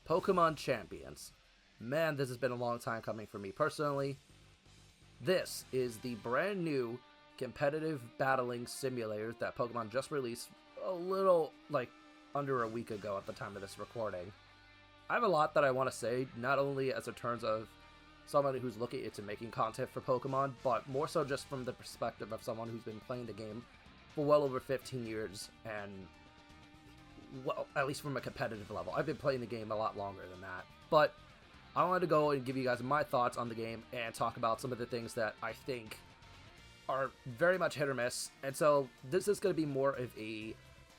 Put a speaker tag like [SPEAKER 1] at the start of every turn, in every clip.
[SPEAKER 1] Pokémon Champions. Man, this has been a long time coming for me personally. This is the brand new competitive battling simulator that Pokemon just released a little, under a week ago at the time of this recording. I have a lot that I want to say, not only as in terms of someone who's looking into making content for Pokemon, but more so just from the perspective of someone who's been playing the game for well over 15 years, and, well, at least from a competitive level. I've been playing the game a lot longer than that, but I wanted to go and give you guys my thoughts on the game and talk about some of the things that I think are very much hit or miss. And so this is going to be more of a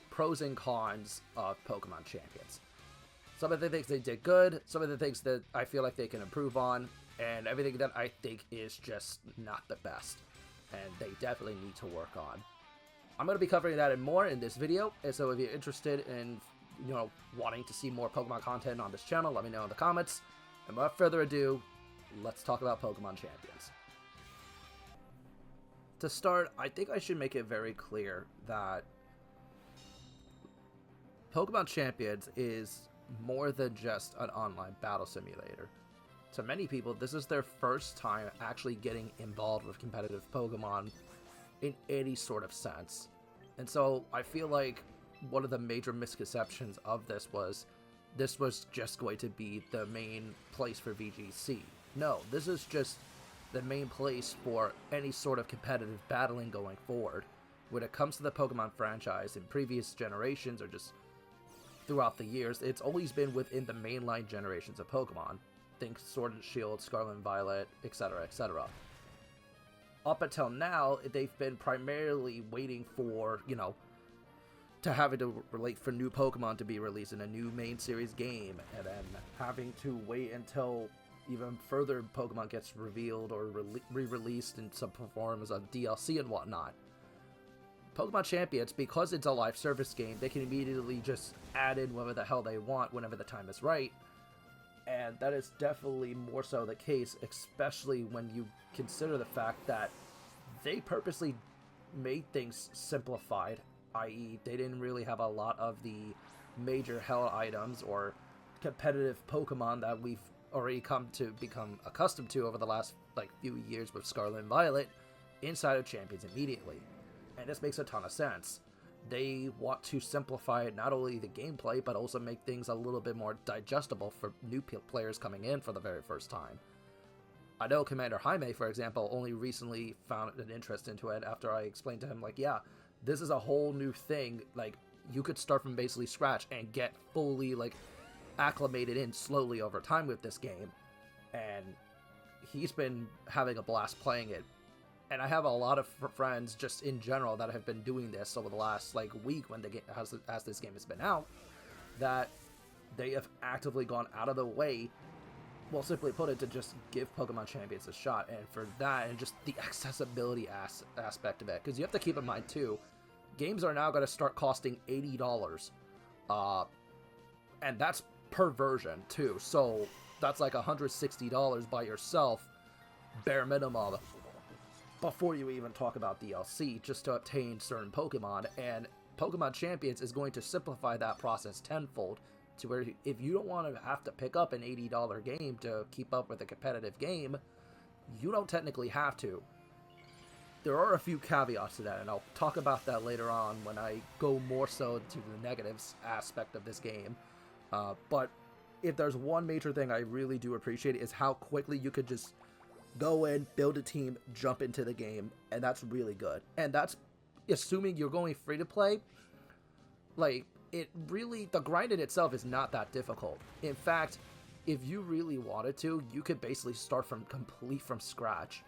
[SPEAKER 1] pros and cons of Pokemon Champions. Some of the things they did good, some of the things that I feel like they can improve on, and everything that I think is just not the best, and they definitely need to work on. I'm going to be covering that and more in this video, and so if you're interested in, wanting to see more Pokemon content on this channel, let me know in the comments. And without further ado, let's talk about Pokemon Champions. To start, I think I should make it very clear that Pokemon Champions is more than just an online battle simulator. To many people, this is their first time actually getting involved with competitive Pokemon in any sort of sense. And so I feel like one of the major misconceptions of this was just going to be the main place for VGC. No, this is just the main place for any sort of competitive battling going forward. When it comes to the Pokemon franchise in previous generations or just throughout the years, it's always been within the mainline generations of Pokemon. Think Sword and Shield, Scarlet and Violet, etc., etc. Up until now, they've been primarily waiting for, to having to relate for new Pokemon to be released in a new main series game, and then having to wait until even further Pokemon gets revealed or re-released in some forms of DLC and whatnot. Pokemon Champions, because it's a live service game, they can immediately just add in whatever the hell they want whenever the time is right, and that is definitely more so the case, especially when you consider the fact that they purposely made things simplified, i.e. they didn't really have a lot of the major hell items or competitive Pokemon that we've already come to become accustomed to over the last few years with Scarlet and Violet inside of Champions immediately. And this makes a ton of sense. They want to simplify not only the gameplay, but also make things a little bit more digestible for new players coming in for the very first time. I know Commander Jaime, for example, only recently found an interest into it after I explained to him, yeah, this is a whole new thing. You could start from basically scratch and get fully, acclimated in slowly over time with this game. And he's been having a blast playing it. And I have a lot of friends just in general that have been doing this over the last week when the game as this game has been out, that they have actively gone out of the way, well, simply put it, to just give Pokemon Champions a shot. And for that, and just the accessibility aspect of it, because you have to keep in mind too, games are now going to start costing $80, and that's per version too. So that's $160 by yourself, bare minimum, before you even talk about DLC, just to obtain certain Pokemon. And Pokemon Champions is going to simplify that process tenfold, to where if you don't want to have to pick up an $80 game to keep up with a competitive game, you don't technically have to. There are a few caveats to that, and I'll talk about that later on when I go more so to the negatives aspect of this game. But if there's one major thing I really do appreciate, is how quickly you could just go in, build a team, jump into the game, and that's really good. And that's assuming you're going free to play. The grind in itself is not that difficult. In fact, if you really wanted to, you could basically start from scratch.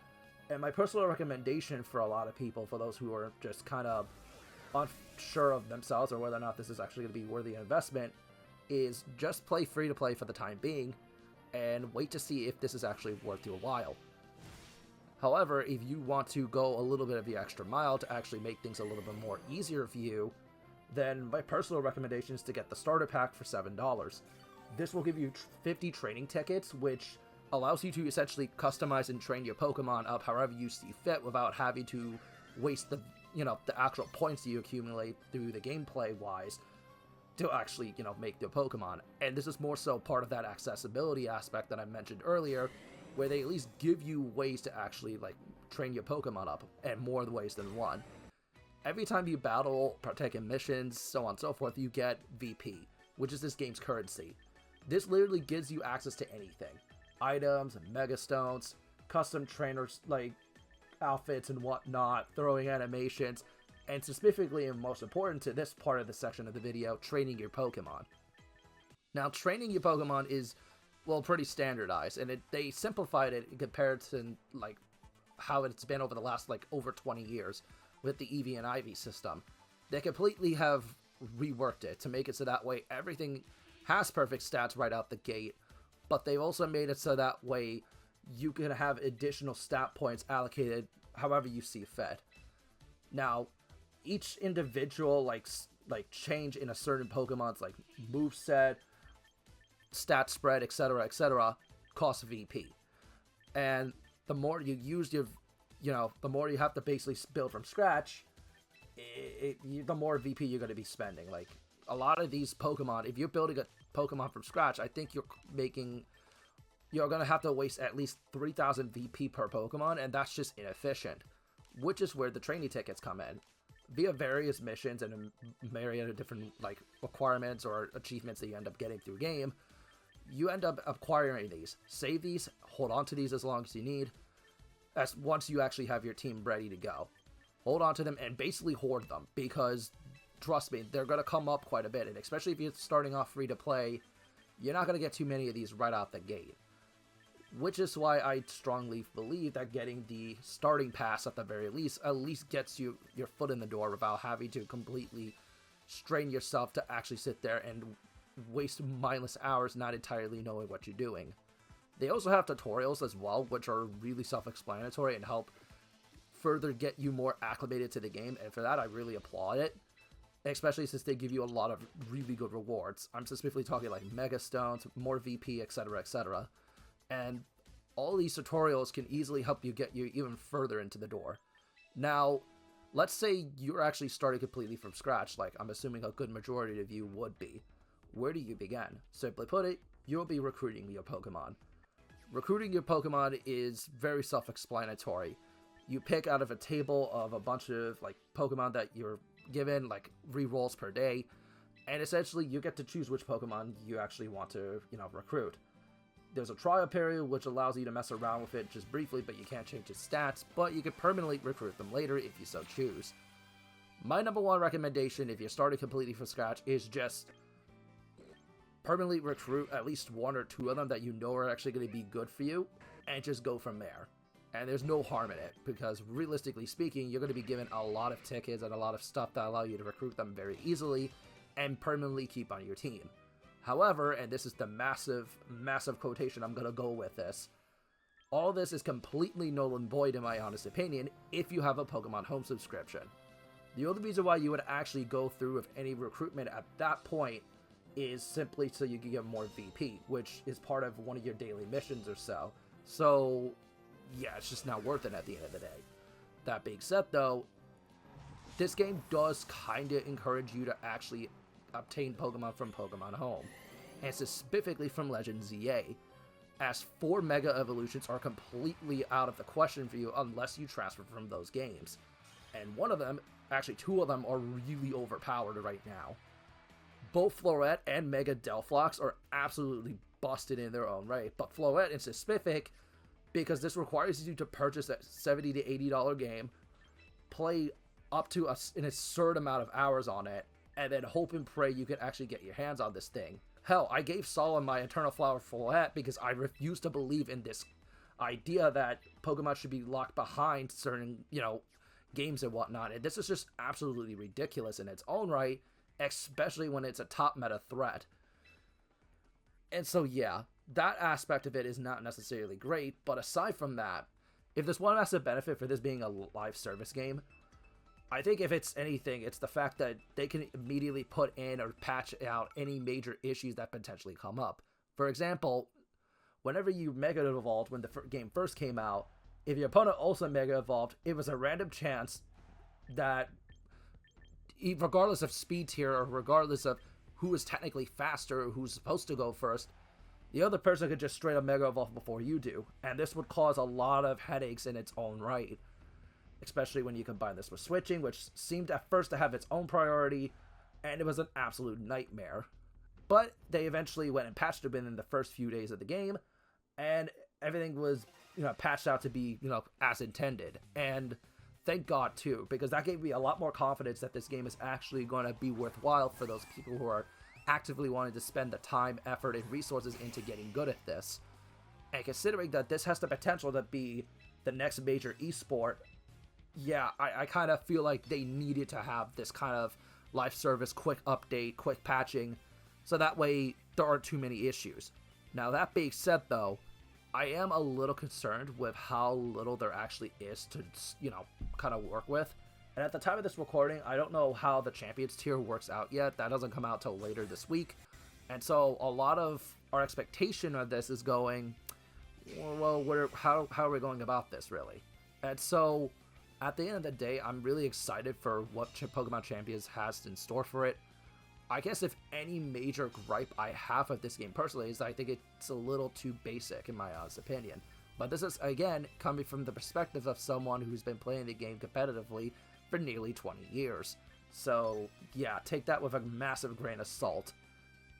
[SPEAKER 1] And my personal recommendation for a lot of people, for those who are just kind of unsure of themselves or whether or not this is actually going to be worthy of investment, is just play free to play for the time being and wait to see if this is actually worth your while. However, if you want to go a little bit of the extra mile to actually make things a little bit more easier for you, then my personal recommendation is to get the starter pack for $7. This will give you 50 training tickets, which allows you to essentially customize and train your Pokemon up however you see fit without having to waste the actual points you accumulate through the gameplay wise to actually, make the Pokemon. And this is more so part of that accessibility aspect that I mentioned earlier, where they at least give you ways to actually, like, train your Pokemon up, and more ways than one. Every time you battle, partake in missions, so on and so forth, you get VP, which is this game's currency. This literally gives you access to anything. Items, Mega Stones, custom trainers, like, outfits and whatnot, throwing animations, and specifically, and most important to this part of the section of the video, training your Pokemon. Now, training your Pokemon is, well, pretty standardized, and they simplified it in comparison, like, how it's been over the last, like, over 20 years with the EV and IV system. They completely have reworked it to make it so that way everything has perfect stats right out the gate, but they've also made it so that way you can have additional stat points allocated however you see fit. Now, each individual, like change in a certain Pokemon's, like, moveset, stat spread, etc., costs VP. And the more you use the more you have to basically build from scratch, the more VP you're going to be spending. Like, a lot of these Pokemon, if you're building a Pokemon from scratch, I think you're going to have to waste at least 3,000 VP per Pokemon, and that's just inefficient. Which is where the training tickets come in. Via various missions and a myriad of different, like, requirements or achievements that you end up getting through game, you end up acquiring these. Save these, hold on to these as long as you need, as once you actually have your team ready to go. Hold on to them and basically hoard them, because, trust me, they're going to come up quite a bit, and especially if you're starting off free to play, you're not going to get too many of these right out the gate. Which is why I strongly believe that getting the starting pass at the very least at least gets you your foot in the door without having to completely strain yourself to actually sit there and waste mindless hours not entirely knowing what you're doing. They also have tutorials as well, which are really self-explanatory and help further get you more acclimated to the game, and for that I really applaud it, especially since they give you a lot of really good rewards. I'm specifically talking like Mega Stones, more VP, etc. And all these tutorials can easily help you get you even further into the door. Now, let's say you're actually starting completely from scratch, like I'm assuming a good majority of you would be. Where do you begin? Simply put it, you'll be recruiting your Pokemon. Recruiting your Pokemon is very self-explanatory. You pick out of a table of a bunch of, like, Pokemon that you're given, like, rerolls per day, and essentially you get to choose which Pokemon you actually want to, recruit. There's a trial period which allows you to mess around with it just briefly, but you can't change its stats, but you can permanently recruit them later if you so choose. My number one recommendation if you're starting completely from scratch is just permanently recruit at least one or two of them that you know are actually going to be good for you, and just go from there. And there's no harm in it, because realistically speaking, you're going to be given a lot of tickets and a lot of stuff that allow you to recruit them very easily and permanently keep on your team. However, and this is the massive quotation I'm going to go with this, all this is completely null and void in my honest opinion if you have a Pokemon Home subscription. The only reason why you would actually go through with any recruitment at that point is simply so you can get more VP, which is part of one of your daily missions or so. So, yeah, it's just not worth it at the end of the day. That being said, though, this game does kind of encourage you to actually obtain Pokemon from Pokemon Home, and specifically from Legend ZA, as 4 Mega Evolutions are completely out of the question for you unless you transfer from those games. And one of them, actually 2 of them, are really overpowered right now. Both Floret and Mega Delphox are absolutely busted in their own right, but Floret in specific, because this requires you to purchase that $70 to $80 game, play up to an absurd amount of hours on it, and then hope and pray you can actually get your hands on this thing. Hell, I gave Solon my Eternal Flower Floret because I refuse to believe in this idea that Pokemon should be locked behind certain, games and whatnot. And this is just absolutely ridiculous in its own right, especially when it's a top meta threat. And so, yeah, that aspect of it is not necessarily great, but aside from that, if there's one massive benefit for this being a live service game, I think if it's anything, it's the fact that they can immediately put in or patch out any major issues that potentially come up. For example, whenever you Mega Evolved when the game first came out, if your opponent also Mega Evolved, it was a random chance that, regardless of speed tier or regardless of who is technically faster, who's supposed to go first, the other person could just straight up Mega Evolve before you do, and this would cause a lot of headaches in its own right, especially when you combine this with switching, which seemed at first to have its own priority, and it was an absolute nightmare. But they eventually went and patched it in the first few days of the game, and everything was, patched out to be, as intended. And thank God, too, because that gave me a lot more confidence that this game is actually going to be worthwhile for those people who are actively wanting to spend the time, effort, and resources into getting good at this. And considering that this has the potential to be the next major esport, yeah, I kind of feel like they needed to have this kind of live service, quick update, quick patching, so that way there aren't too many issues. Now, that being said, though, I am a little concerned with how little there actually is to, kind of work with. And at the time of this recording, I don't know how the Champions tier works out yet. That doesn't come out till later this week. And so a lot of our expectation of this is going, well, how are we going about this, really? And so at the end of the day, I'm really excited for what Pokemon Champions has in store for it. I guess if any major gripe I have with this game personally is that I think it's a little too basic, in my honest opinion. But this is, again, coming from the perspective of someone who's been playing the game competitively for nearly 20 years. So, yeah, take that with a massive grain of salt.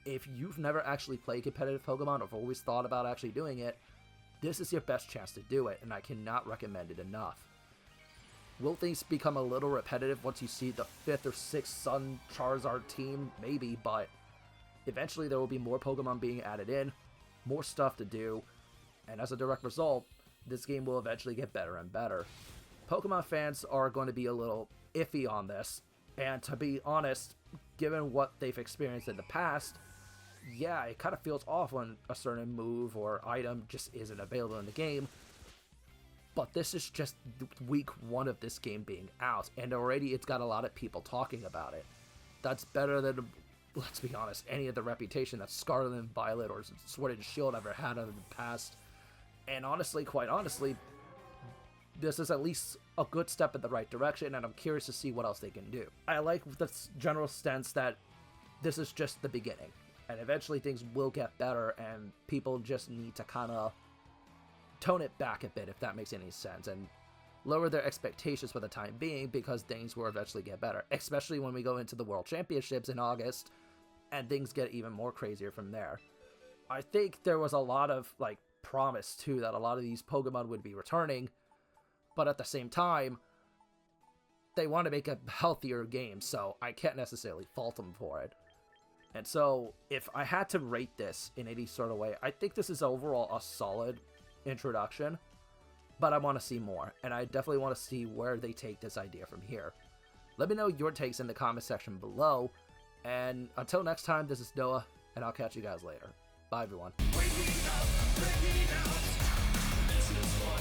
[SPEAKER 1] If you've never actually played competitive Pokemon or have always thought about actually doing it, this is your best chance to do it, and I cannot recommend it enough. Will things become a little repetitive once you see the 5th or 6th Sun Charizard team? Maybe, but eventually there will be more Pokemon being added in, more stuff to do, and as a direct result, this game will eventually get better and better. Pokemon fans are going to be a little iffy on this, and to be honest, given what they've experienced in the past, yeah, it kind of feels off when a certain move or item just isn't available in the game. But this is just week 1 of this game being out, and already it's got a lot of people talking about it. That's better than, let's be honest, any of the reputation that Scarlet and Violet or Sword and Shield ever had in the past. And honestly, quite honestly, this is at least a good step in the right direction, and I'm curious to see what else they can do. I like the general stance that this is just the beginning, and eventually things will get better, and people just need to kind of tone it back a bit, if that makes any sense, and lower their expectations for the time being, because things will eventually get better, especially when we go into the World Championships in August, and things get even more crazier from there. I think there was a lot of, promise, too, that a lot of these Pokemon would be returning, but at the same time, they want to make a healthier game, so I can't necessarily fault them for it. And so, if I had to rate this in any sort of way, I think this is overall a solid introduction, but I want to see more, and I definitely want to see where they take this idea from here. Let me know your takes in the comment section below, and until next time, this is Noah, and I'll catch you guys later. Bye, everyone. Waking up, breaking out. This is what